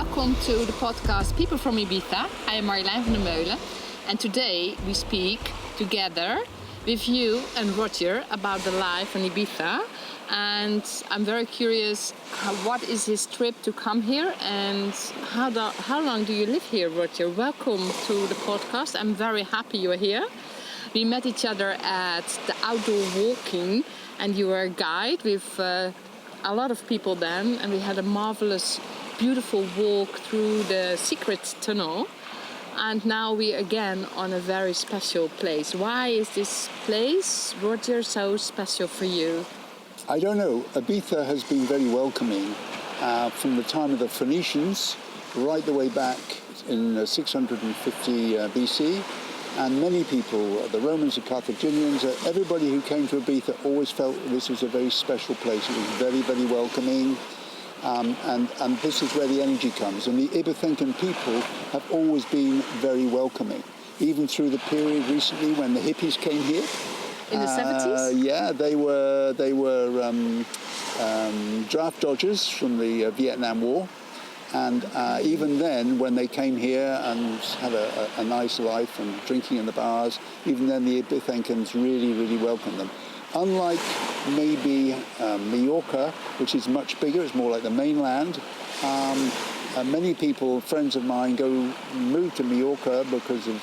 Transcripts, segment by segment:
welcome to the podcast People from Ibiza. I am Marjolein van der Meulen, and today we speak together with you and Roger about the life in Ibiza. And I'm very curious, what is his trip to come here, and how long do you live here, Roger? Welcome to the podcast. I'm very happy you're here. We met each other at the outdoor walking, and you were a guide with a lot of people then, and we had a marvelous, beautiful walk through the secret tunnel. And now we're again on a very special place. Why is this place, Roger, so special for you? I don't know. Ibiza has been very welcoming from the time of the Phoenicians right the way back in 650 BC. And many people, the Romans, the Carthaginians, everybody who came to Ibiza always felt this was a very special place. It was very, very welcoming. And this is where the energy comes. And the Ibizankan people have always been very welcoming, even through the period recently when the hippies came here. In the 70s? Yeah, they were draft dodgers from the Vietnam War. And even then, when they came here and had a nice life and drinking in the bars, even then the Ibizankans really, really welcomed them. Unlike maybe Mallorca, which is much bigger, it's more like the mainland. Many people, friends of mine, move to Mallorca because of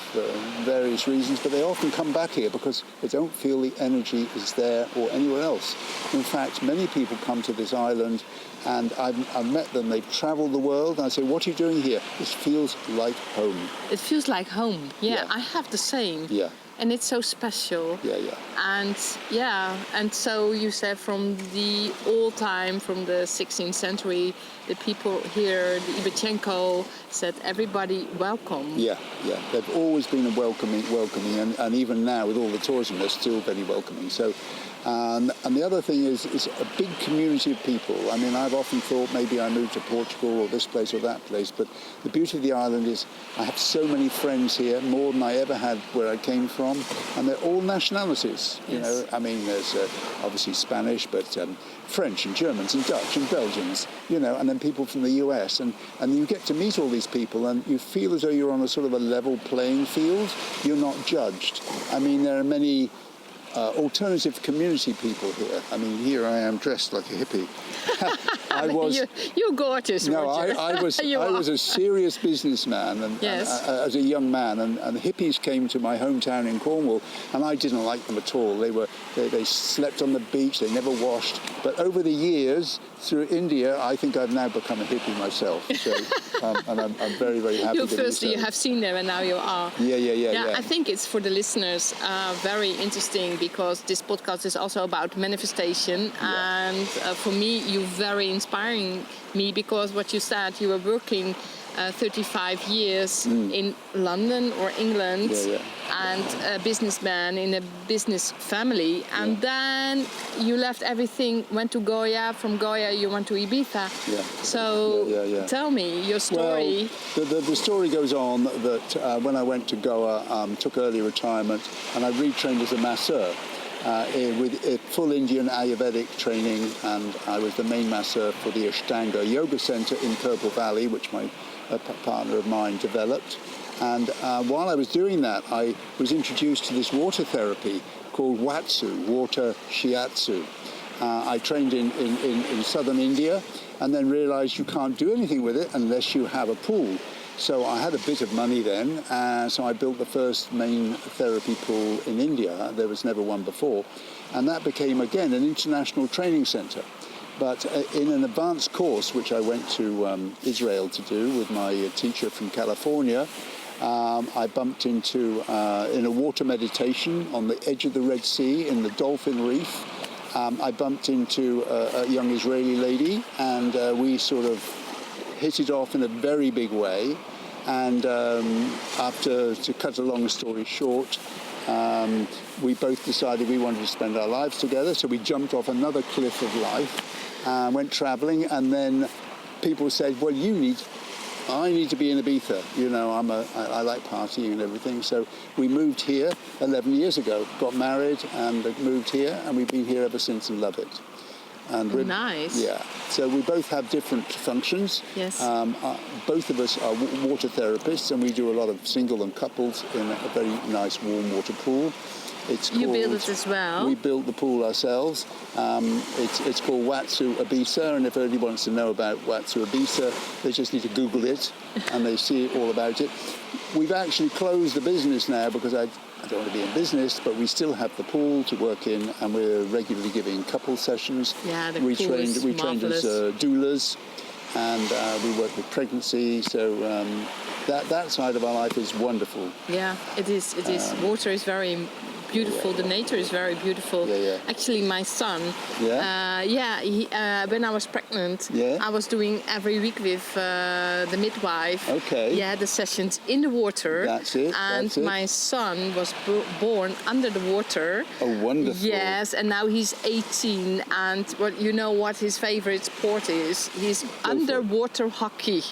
various reasons, but they often come back here because they don't feel the energy is there or anywhere else. In fact, many people come to this island, and I've met them. They've travelled the world, and I say, "What are you doing here?" This feels like home. It feels like home. Yeah. I have the same. Yeah. And it's so special. Yeah. And so you said from the old time, from the 16th century, the people here, the 𝗘𝗃𝗄𝗏, said everybody welcome. Yeah. They've always been welcoming, and even now with all the tourism, they're still very welcoming. So, and the other thing is a big community of people. I mean, I've often thought maybe I moved to Portugal or this place or that place, but the beauty of the island is I have so many friends here, more than I ever had where I came from, and they're all nationalities. You know, I mean, there's obviously Spanish, but French and Germans and Dutch and Belgians, you know, and then people from the US, and you get to meet all these people, and you feel as though you're on a sort of a level playing field. You're not judged. I mean, there are many alternative community people here. I mean, here I am dressed like a hippie. You're gorgeous, No, Roger. I was a serious businessman and as a young man, and hippies came to my hometown in Cornwall, and I didn't like them at all. They slept on the beach, they never washed. But over the years, through India, I think I've now become a hippie myself. So, and I'm very, very happy to be so. You have seen them, and now you are. Yeah. I think it's for the listeners very interesting, because this podcast is also about manifestation, and for me, you're very inspiring me, because what you said, you were working 35 years in London or England, and a businessman in a business family, and then you left everything, went to Goa. From Goa you went to Ibiza. So tell me your story. Well, the story goes on that when I went to Goa, took early retirement, and I retrained as a masseur. With a full Indian Ayurvedic training, and I was the main masseur for the Ashtanga Yoga Center in 𝘄𝗏𝗹𝗆, which a partner of mine developed. And while I was doing that, I was introduced to this water therapy called Watsu, water shiatsu. I trained in southern India, and then realized you can't do anything with it unless you have a pool. So I had a bit of money then, so I built the first main therapy pool in India. There was never one before. And that became, again, an international training center. But in an advanced course, which I went to Israel to do with my teacher from California, I bumped into, in a water meditation on the edge of the Red Sea in the Dolphin Reef, I bumped into a young Israeli lady, and we sort of hit it off in a very big way. And to cut a long story short, we both decided we wanted to spend our lives together, so we jumped off another cliff of life, went traveling, and then people said, well, I need to be in Ibiza. You know, I like partying and everything. So we moved here 11 years ago, got married and moved here, and we've been here ever since and love it. And nice. Yeah. So we both have different functions. Yes. Both of us are water therapists, and we do a lot of single and couples in a very nice warm water pool. You build it as well? We built the pool ourselves. It's called Watsuibiza, and if anybody wants to know about Watsuibiza, they just need to Google it, and they see all about it. We've actually closed the business now because I don't want to be in business, but we still have the pool to work in, and we're regularly giving couple sessions. Yeah, the pool is we trained as doulas, and we work with pregnancy, so that side of our life is wonderful. Yeah, it is. It is. Water is very beautiful. The nature is very beautiful. Actually, my son, when I was pregnant, I was doing every week with the midwife. Okay. Yeah, the sessions in the water. That's it. And my son was born under the water. Oh, wonderful. Yes, and now he's 18. And you know what his favorite sport is? He's underwater hockey.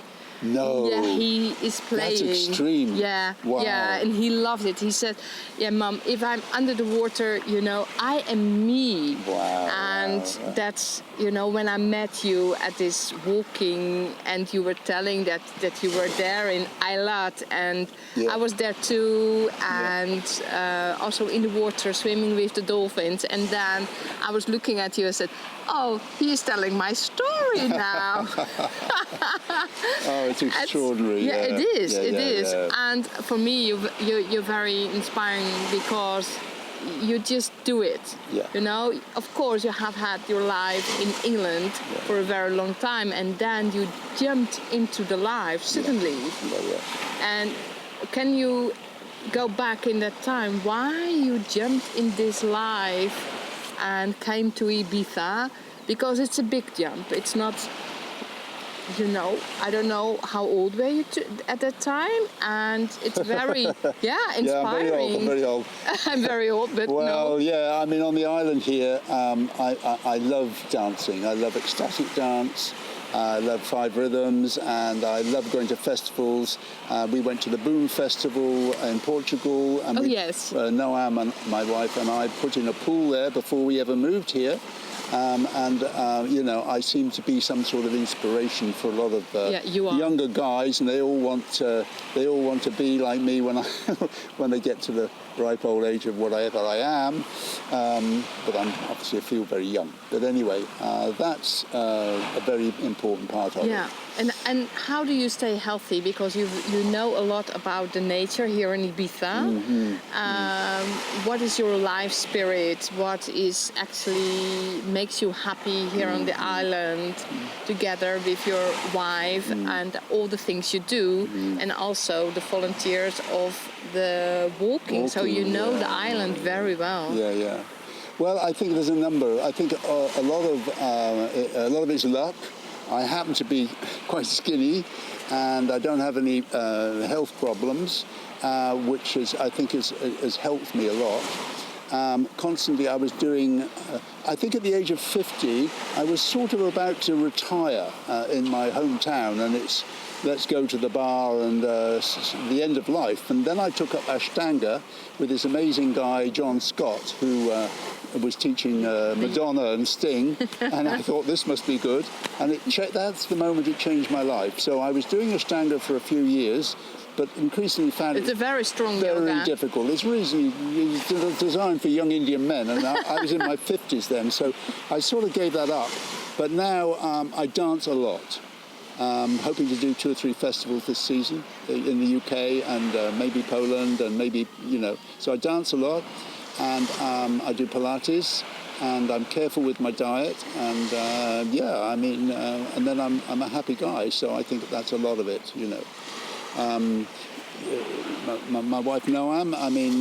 No. Yeah, he is playing. That's extreme. Yeah. Wow. Yeah, and he loved it. He said, "Yeah, Mom, if I'm under the water, I am me." Wow. And that's, when I met you at this walking, and you were telling that you were there in Eilat, and I was there too, and also in the water swimming with the dolphins. And then I was looking at you and said, "Oh, he is telling my story now." Oh, it's extraordinary. It is. Yeah, it is. Yeah. And for me, you're very inspiring because you just do it. Yeah. Of course, you have had your life in England for a very long time, and then you jumped into the life suddenly. And can you go back in that time? Why you jumped in this life and came to Ibiza? Because it's a big jump. It's not. I don't know how old were you at that time, and it's very, inspiring. Yeah, I'm very old. I'm very old, but well, yeah, I mean, on the island here, I love dancing. I love ecstatic dance. I love five rhythms, and I love going to festivals. We went to the Boom Festival in Portugal, and Noam and my wife and I put in a pool there before we ever moved here. I seem to be some sort of inspiration for a lot of younger guys, and they all want to be like me when they get to the ripe old age of whatever I am. But I feel very young. But anyway, that's a very important part of it. Yeah, and how do you stay healthy? Because you know a lot about the nature here in Ibiza. What is your life spirit? What is actually makes you happy here on the island, together with your wife, and all the things you do, and also the volunteers of the walking. So you know the island very well. Yeah. Well, I think there's a number. I think a lot of it's luck. I happen to be quite skinny, and I don't have any health problems, which I think has helped me a lot. Constantly, I was doing. I think at the age of 50, I was sort of about to retire in my hometown, and it's let's go to the bar and the end of life. And then I took up Ashtanga with this amazing guy, John Scott, who was teaching Madonna and Sting, and I thought this must be good. And that's the moment it changed my life. So I was doing Ashtanga for a few years, but increasingly found it's a very strong very yoga. Difficult. It's really designed for young Indian men, and I was in my 50s then, so I sort of gave that up. But now I dance a lot. Hoping to do 2 or 3 festivals this season in the UK and maybe Poland and maybe, So I dance a lot, and I do Pilates, and I'm careful with my diet, and and then I'm a happy guy, so I think that's a lot of it, My wife Noam,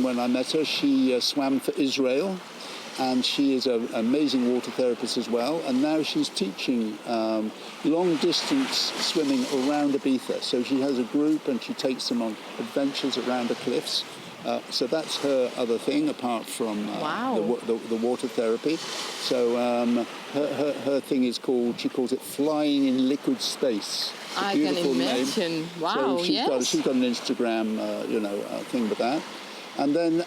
when I met her, she swam for Israel, and she is an amazing water therapist as well, and now she's teaching long-distance swimming around Ibiza. So she has a group, and she takes them on adventures around the cliffs. So that's her other thing, apart from the water therapy. So her thing is she calls it flying in liquid space. I can imagine. Name. Wow, so she's got an Instagram, thing with that. And then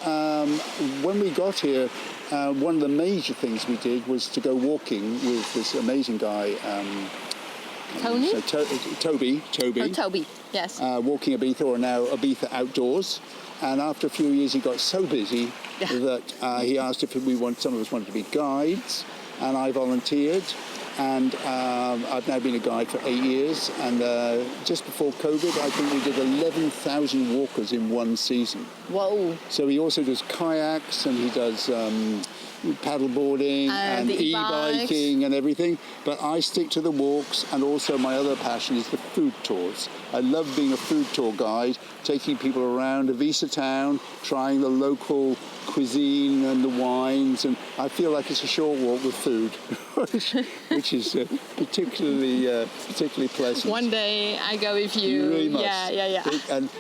when we got here, one of the major things we did was to go walking with this amazing guy, Tony? 𝗘𝗃𝗶𝘀𝗵. Oh, Toby, yes. Walking Ibiza, or now Ibiza Outdoors. And after a few years, he got so busy that he asked if some of us wanted to be guides, and I volunteered. And I've now been a guide for 8 years. And just before COVID, I think we did 11,000 walkers in one season. Whoa. So he also does kayaks, and he does paddleboarding and e-biking and everything. But I stick to the walks, and also my other passion is the food tours. I love being a food tour guide, taking people around Ibiza town, trying the local cuisine and the wines, and I feel like it's a short walk with food, which is particularly pleasant. One day I go with you. You really must. Yeah.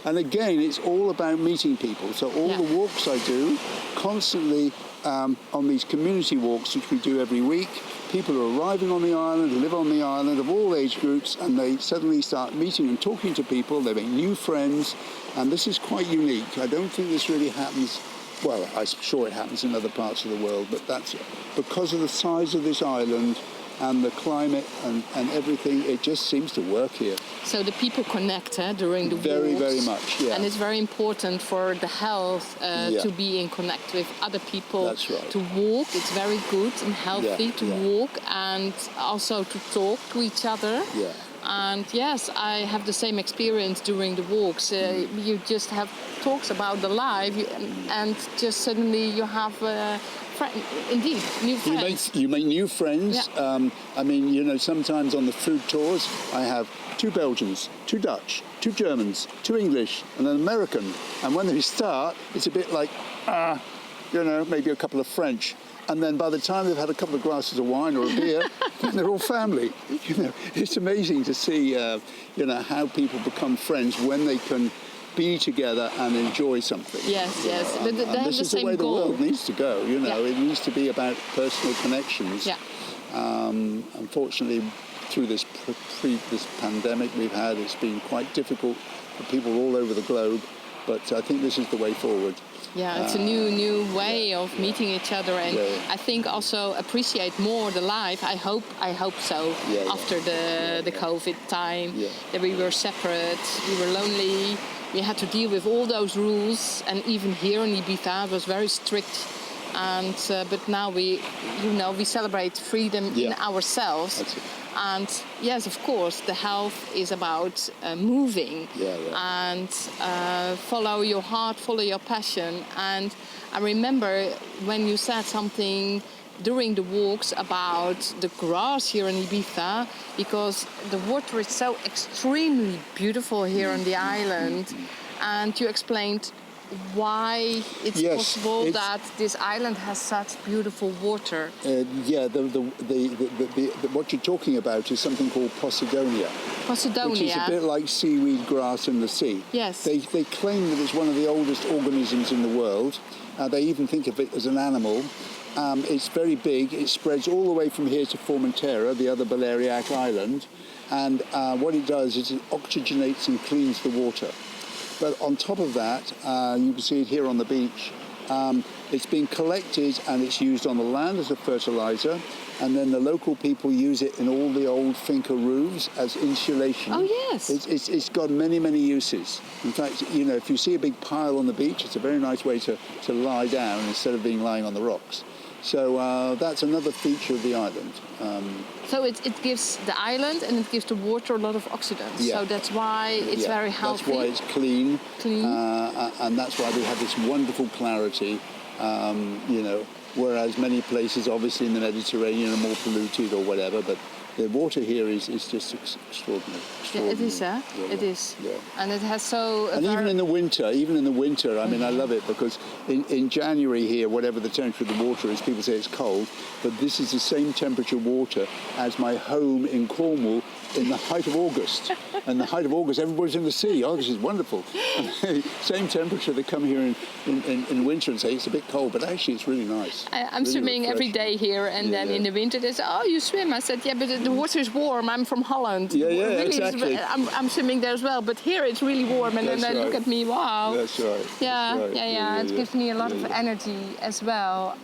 And again, it's all about meeting people. So all the walks I do, constantly on these community walks, which we do every week, people are arriving on the island, live on the island of all age groups, and they suddenly start meeting and talking to people. They make new friends, and this is quite unique. I don't think this really happens. Well, I'm sure it happens in other parts of the world, but that's because of the size of this island and the climate and everything. It just seems to work here. So the people connect during the very, walks. very much, yeah. And it's very important for the health to be in connect with other people. That's right. To walk, it's very good and healthy to walk, and also to talk to each other. Yeah. And yes, I have the same experience during the walks. You just have talks about the life, and just suddenly you have indeed new friends. You make new friends. Yeah. I mean, you know, sometimes on the food tours, I have 2 Belgians, 2 Dutch, 2 Germans, 2 English, and an American. And when they start, it's a bit like, you know, maybe a couple of French. And then by the time they've had a couple of glasses of wine or a beer, then they're all family. You know, it's amazing to see, you know, how people become friends when they can be together and enjoy something. Yes. But they have this the is same the way goal. the world needs to go. You know, it needs to be about personal connections. Yeah. Unfortunately, through this pandemic we've had, it's been quite difficult for people all over the globe. But I think this is the way forward. Yeah, it's a new way of meeting each other, and I think also appreciate more the life. I hope so. After the COVID time, that we were separate, we were lonely, we had to deal with all those rules, and even here in Ibiza it was very strict. And but now we celebrate freedom in ourselves. That's it. And yes, of course, the health is about moving and follow your heart, follow your passion. And I remember when you said something during the walks about the grass here in Ibiza, because the water is so extremely beautiful here on the island, and you explained why it's possible that this island has such beautiful water. What you're talking about is something called Posidonia. Which is a bit like seaweed grass in the sea. Yes. They claim that it's one of the oldest organisms in the world. They even think of it as an animal. It's very big. It spreads all the way from here to Formentera, the other Balearic island. And what it does is it oxygenates and cleans the water. But on top of that, you can see it here on the beach, it's been collected and it's used on the land as a fertilizer, and then the local people use it in all the old finca roofs as insulation. Oh, yes. It's got many, many uses. In fact, you know, if you see a big pile on the beach, it's a very nice way to lie down instead of being lying on the rocks. So that's another feature of the island. So it gives the island and it gives the water a lot of oxidants. Yeah. So that's why it's very healthy. That's why it's clean. And that's why we have this wonderful clarity, you know, whereas many places, obviously in the Mediterranean, are more polluted or whatever, but the water here is just extraordinary. It is, it is. Yeah. And it has so... And even in the winter, I mean, I love it because in January here, whatever the temperature of the water is, people say it's cold, but this is the same temperature water as my home in Cornwall in the height of August. And the height of August, everybody's in the sea. Oh, this is wonderful. Same temperature, they come here in winter and say it's a bit cold, but actually it's really nice. I'm really swimming every day here, and then in the winter they say, oh, you swim. I said, yeah, but the the water is warm. I'm from Holland. Yeah, Really, exactly. I'm swimming there as well, but here it's really warm, and That's then they look right. at me. Wow. That's right. Yeah, That's right. yeah. It gives me a lot of yeah. energy as well.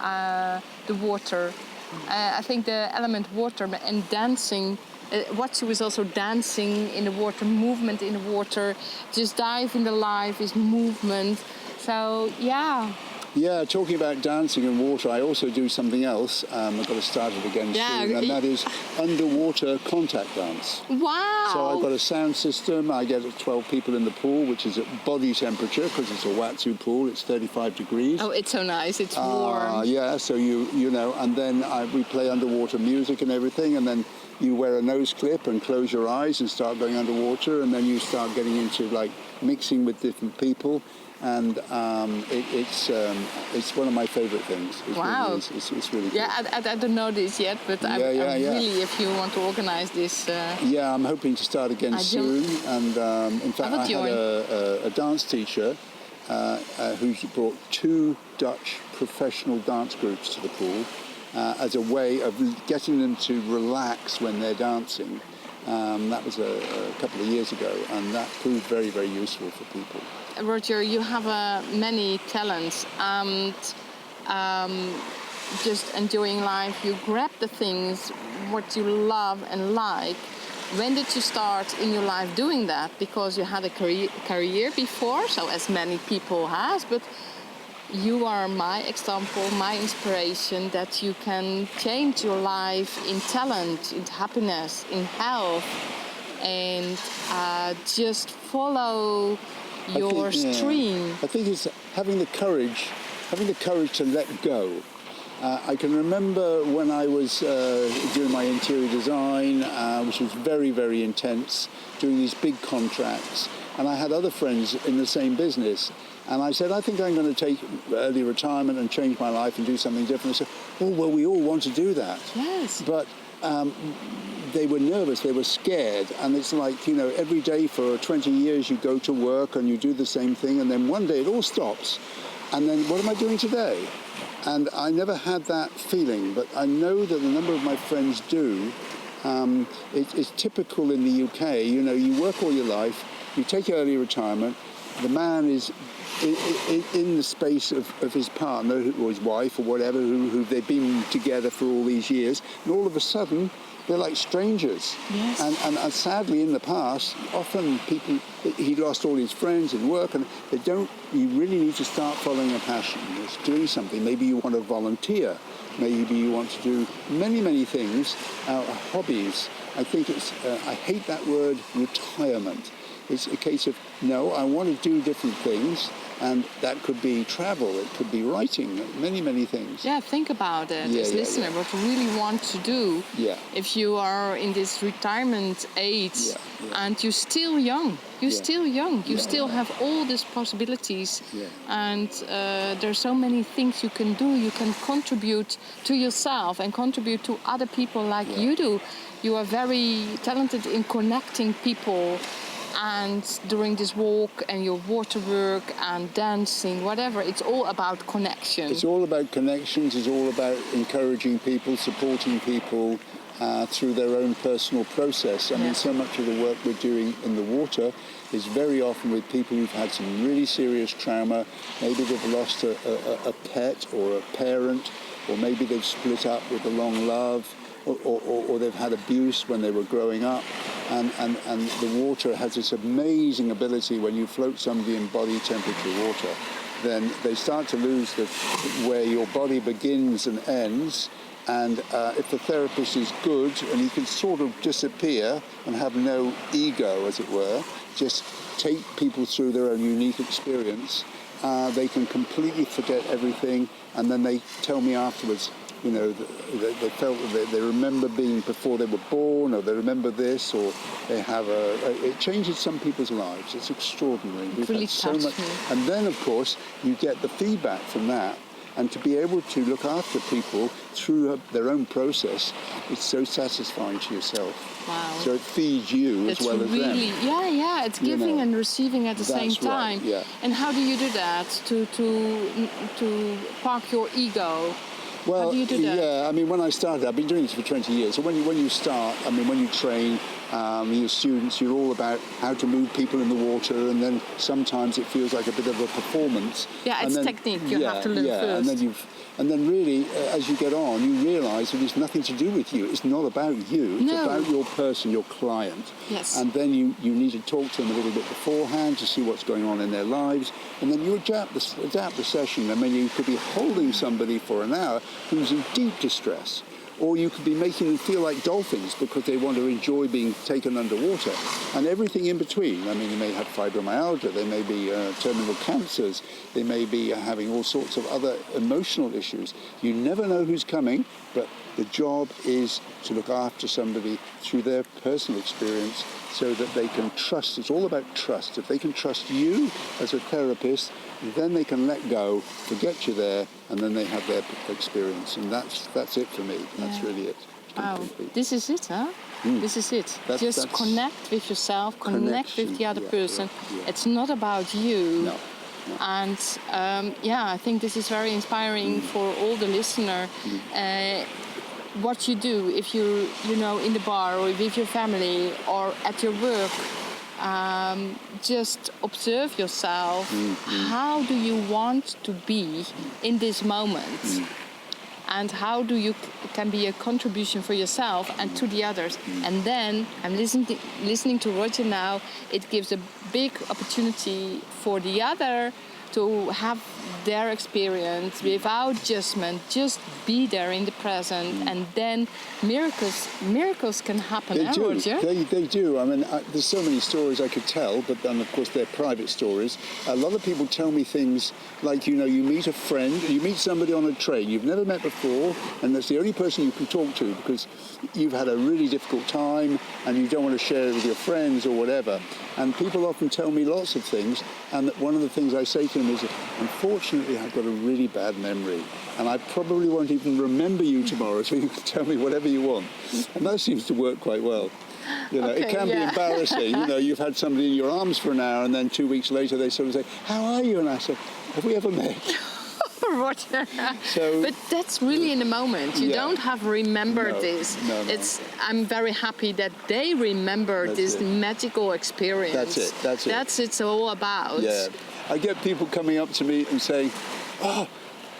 The water. I think the element water and dancing. Watsu is also dancing in the water, movement in the water. Just dive in the life is movement. So yeah. Yeah, talking about dancing and water, I also do something else. I've got to start it again soon, and that is underwater contact dance. Wow! So I've got a sound system. I get 12 people in the pool, which is at body temperature because it's a Watsu pool. It's 35 degrees. Oh, it's so nice. It's warm. Yeah, so you know, and then we play underwater music and everything, and then you wear a nose clip and close your eyes and start going underwater, and then you start getting into like mixing with different people. And it's one of my favourite things. Wow. Really it's really good. Yeah, I don't know this yet, but I'm really, if you want to organise this... Yeah, I'm hoping to start again soon. And in fact, I had a dance teacher who brought 2 Dutch professional dance groups to the pool as a way of getting them to relax when they're dancing. That was a couple of years ago, and that proved very, very useful for people. Roger, you have many talents, and just enjoying life, you grab the things what you love and like. When did you start in your life doing that? Because you had a career before, so as many people has, but you are my example, my inspiration, that you can change your life in talent, in happiness, in health, and just follow your stream. I think it's having the courage to let go. I can remember when I was doing my interior design, which was very, very intense, doing these big contracts, and I had other friends in the same business. And I said, I think I'm going to take early retirement and change my life and do something different. I said, oh, well, we all want to do that. Yes. But they were nervous, they were scared. And it's like, you know, every day for 20 years you go to work and you do the same thing. And then one day it all stops. And then what am I doing today? And I never had that feeling. But I know that a number of my friends do. It's typical in the UK. You know, you work all your life, you take early retirement. The man is in the space of his partner or his wife or whatever, who they've been together for all these years, and all of a sudden they're like strangers. Yes. And sadly, in the past, often people, he lost all his friends in work, and you really need to start following a passion. It's doing something. Maybe you want to volunteer. Maybe you want to do many, many things, hobbies. I think I hate that word retirement. It's a case of, no, I want to do different things, and that could be travel, it could be writing, many, many things. Yeah, think about it as listener, what you really want to do. Yeah. If you are in this retirement age and you're still young, you still have all these possibilities, and there's so many things you can do. You can contribute to yourself and contribute to other people like you do. You are very talented in connecting people. And during this walk and your water work and dancing, whatever, it's all about connection. It's all about connections. It's all about encouraging people, supporting people through their own personal process. I mean, so much of the work we're doing in the water is very often with people who've had some really serious trauma. Maybe they've lost a pet or a parent, or maybe they've split up with a long love. Or they've had abuse when they were growing up, and the water has this amazing ability. When you float somebody in body temperature water, then they start to lose where your body begins and ends. And if the therapist is good and he can sort of disappear and have no ego, as it were, just take people through their own unique experience, they can completely forget everything, and then they tell me afterwards, you know, they felt that they remember being before they were born, or they remember this, or they have it changes some people's lives. It's extraordinary. We've really had so much. Me. And then, of course, you get the feedback from that. And to be able to look after people through their own process, it's so satisfying to yourself. Wow. So it feeds you as well as them. Yeah, it's giving and receiving at the same time. Right, yeah. And how do you do that to park your ego? How do you do that? Yeah, I mean, when I started, I've been doing this for 20 years. So when you start, I mean, when you train your students, you're all about how to move people in the water, and then sometimes it feels like a bit of a performance. Yeah, it's technique. You have to learn first. And then really, as you get on, you realise that it's nothing to do with you. It's not about you. It's about your person, your client. Yes. And then you need to talk to them a little bit beforehand to see what's going on in their lives. And then you adapt the session. I mean, you could be holding somebody for an hour who's in deep distress. Or you could be making them feel like dolphins because they want to enjoy being taken underwater. And everything in between. I mean, they may have fibromyalgia, they may be terminal cancers, they may be having all sorts of other emotional issues. You never know who's coming, but the job is to look after somebody through their personal experience so that they can trust. It's all about trust. If they can trust you as a therapist, then they can let go, forget you're there, and then they have their experience. And that's it for me. That's really it. Wow, this is it, huh? This is it. Just connect with yourself, connect with the other person. Yeah. It's not about you. No. And I think this is very inspiring for all the listener. What you do if you know, in the bar or with your family or at your work, just observe yourself. How do you want to be in this moment? And how do you can be a contribution for yourself and to the others? And then I'm listening to Roger now. It gives a big opportunity for the other to have their experience without judgment, just be there in the present, and then miracles can happen. They do. Roger? They do. I mean, there's so many stories I could tell, but then of course they're private stories. A lot of people tell me things like, you meet a friend, you meet somebody on a train you've never met before, and that's the only person you can talk to because you've had a really difficult time and you don't want to share it with your friends or whatever. And people often tell me lots of things, and one of the things I say to them is, unfortunately, I've got a really bad memory, and I probably won't even remember you tomorrow, so you can tell me whatever you want. And that seems to work quite well. It can be embarrassing. You've had somebody in your arms for an hour, and then 2 weeks later they sort of say, "How are you?" And I say, "Have we ever met?" Roger. So, but that's really in the moment. You don't have remembered this. No. I'm very happy that they remember this magical experience. That's it. That's it's all about. Yeah. I get people coming up to me and saying, "Oh,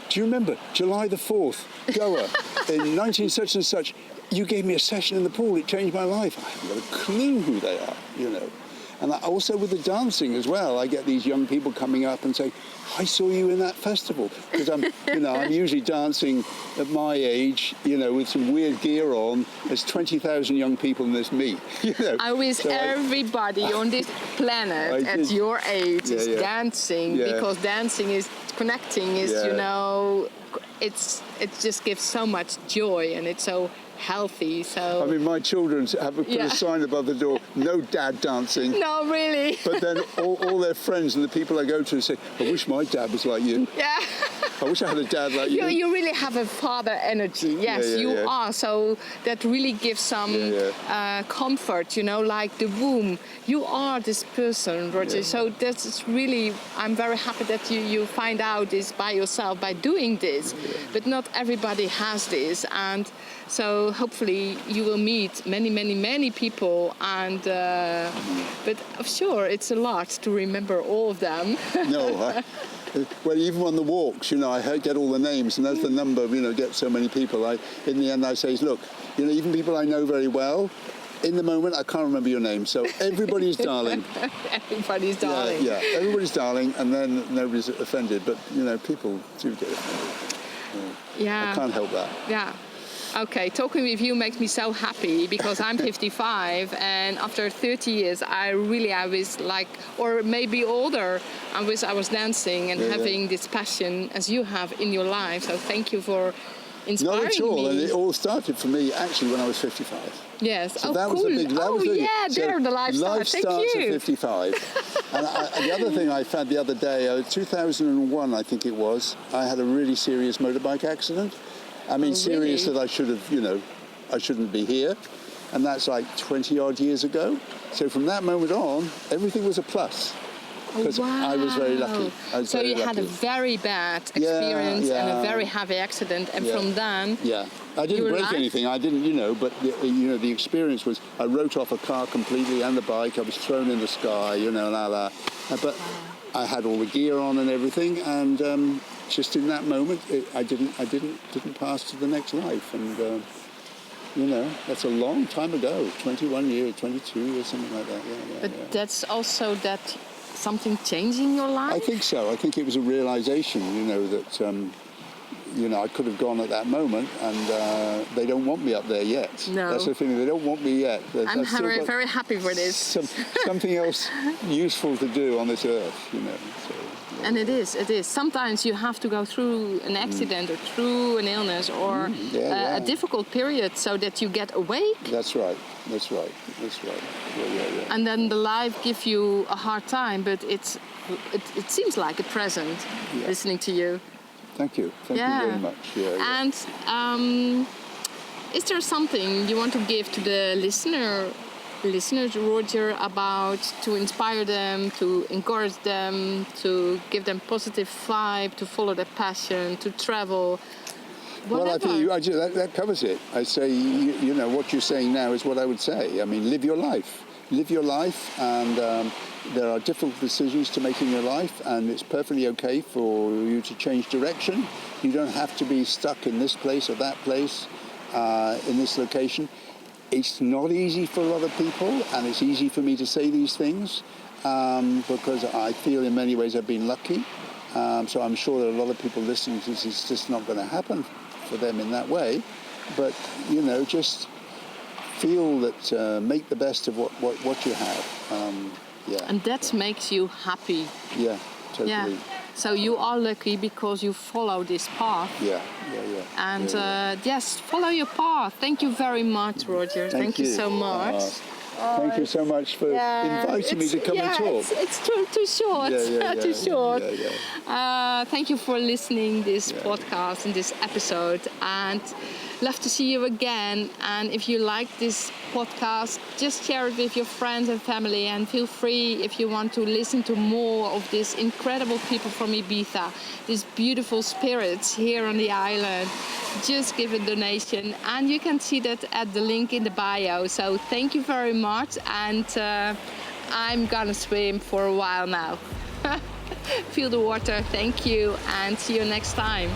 do you remember July the 4th, Goa, in 19 such and such? You gave me a session in the pool. It changed my life." I haven't got a clue who they are, And also with the dancing as well, I get these young people coming up and say, "I saw you in that festival," because I'm usually dancing at my age, with some weird gear on. There's 20,000 young people and there's me. I wish everybody on this planet at your age is dancing, because dancing is connecting. It just gives so much joy, and it's so healthy. So I mean, my children have put a sign above the door: "No dad dancing." No, really. But then all their friends and the people I go to say, "I wish my dad was like you." Yeah. I wish I had a dad like you. You really have a father energy. Yes, you are. So that really gives some comfort, like the womb. You are this person, Roger. So that's really, I'm very happy that you find out this by yourself, by doing this. But not everybody has this. And so hopefully you will meet many, many, many people. And but sure, it's a lot to remember all of them. No, well, even on the walks, I get all the names, and as the number, gets so many people, in the end I say, look, even people I know very well, in the moment I can't remember your name, so everybody's darling. Everybody's darling. Yeah, everybody's darling, and then nobody's offended, but, people do get offended. I can't help that. Yeah. Okay, talking with you makes me so happy because I'm 55 and after 30 years I was like, or maybe older, I was dancing and having this passion as you have in your life. So thank you for inspiring me. Not at all, and it all started for me actually when I was 55. Yes, so that cool. Was there the life starts. Life starts at 55. And the other thing I found the other day, 2001 I think it was, I had a really serious motorbike accident. I mean, serious that I should have, I shouldn't be here. And that's like 20 odd years ago. So from that moment on, everything was a plus. because I was very lucky. I was So very you had a lucky. very bad experience and a very heavy accident, and from then... Yeah, I didn't break anything. I didn't, but the experience was I wrote off a car completely and the bike. I was thrown in the sky, but I had all the gear on and everything, and just in that moment, I didn't pass to the next life, and that's a long time ago. 21 years, 22 years, something like that. But that's also that something changed in your life? I think so. I think it was a realization, that I could have gone at that moment, and they don't want me up there yet. No. That's the thing. They don't want me yet. I'm very happy for this. Something else useful to do on this earth, So, And it is. Sometimes you have to go through an accident or through an illness or a difficult period so that you get awake. That's right. Yeah. And then the life gives you a hard time, but it seems like a present listening to you. Thank you. Thank you very much. Yeah. And is there something you want to give to the listeners, Roger, about to inspire them, to encourage them, to give them positive vibe, to follow their passion, to travel? Whatever. Well, I think that covers it. I say, what you're saying now is what I would say. I mean, live your life. Live your life, and there are difficult decisions to make in your life, and it's perfectly okay for you to change direction. You don't have to be stuck in this place or that place, in this location. It's not easy for a lot of people, and it's easy for me to say these things because I feel in many ways I've been lucky. So I'm sure that a lot of people listening to this, it's just not going to happen for them in that way. But, just feel that make the best of what you have. And that makes you happy. Yeah, totally. Yeah. So you are lucky because you follow this path. Yeah. And yes, follow your path. Thank you very much, Roger. Thank you so much. Thank you so much for inviting me to come and talk. It's too short. Too short. Thank you for listening this podcast and this episode, and love to see you again. And if you like this podcast, just share it with your friends and family, and feel free if you want to listen to more of these incredible people from Ibiza, these beautiful spirits here on the island. Just give a donation, and you can see that at the link in the bio. So thank you very much, and I'm gonna swim for a while now. Feel the water. Thank you, and see you next time.